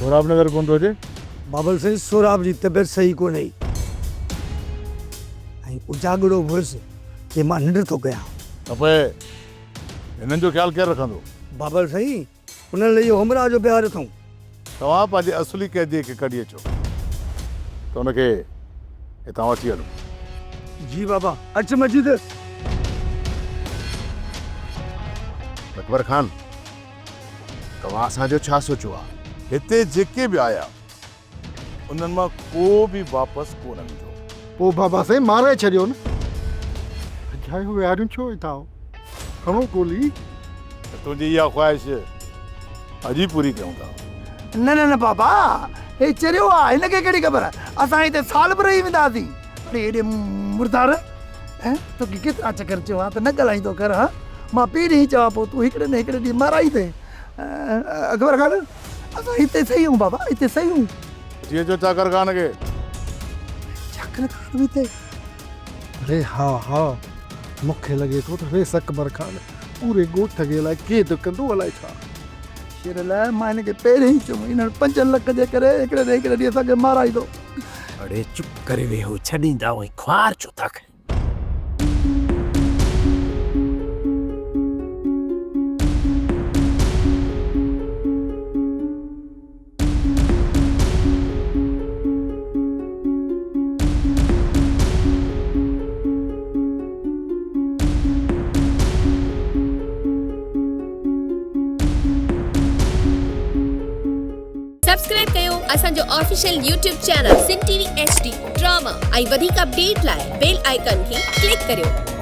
सोराब नगर कौन तो अचे? बाबल साईं सोराब जी तबियत सही को नहीं उजागड़ो हुअसि कि मां निंड थो कयां। त पोइ हिननि जो ख़्यालु केरु रखंदो? बाबल साईं उन्हनि लाइ इहो हमरा जो प्यार अथऊं। तव्हां पंहिंजे असली कैदी खे कढी अचो त हुनखे हितां वठी हलो। जी बाबा अच मजीद। अकबर खान, तव्हां असांजो छा सोचियो आहे? हिते जेके बि आया उन्हनि मां को बि वापसि कोन ईंदो। पोइ बाबा साईं मारे छॾियो न। अजायो विहारियूं छो हितां? खणो गोली। त तुंहिंजी इहा ख़्वाहिश अॼु ई पूरी कयूं था। न न न बाबा हे चरियो आहे, हिनखे कहिड़ी ख़बर आहे? असां हिते साल भर ई वेंदासीं। अरे हेॾे मुर्दार तोखे केतिरा चकर चयो आहे त न ॻाल्हाईंदो कर। हा मां पहिरीं चवां पोइ तूं हिकिड़े न हिकिड़े ॾींहुं माराई थिए। अकबर खान असां हिते सही आहियूं बाबा, हिते सही आहियूं। जीअं जो चाकर खान खे चाकर खान बि हिते। अरे हा हा, मूंखे लॻे थो त वेस अकबर खान पूरे ॻोठ खे अलाए क़ैद कंदो अलाए छा। शेर लाइ मां हिनखे पहिरीं ई चयो हिन 5 लख जे करे हिकिड़े न हिकिड़े ॾींहुं असांखे माराईंदो। अरे चुप करे वेहो, छॾींदा वई ख्वार छो था कयो? सब्सक्राइब कयो असांजो official YouTube channel Singh TV HD drama ऐं वधीक अपडेट लाइ बेल आइकन खे क्लिक करियो।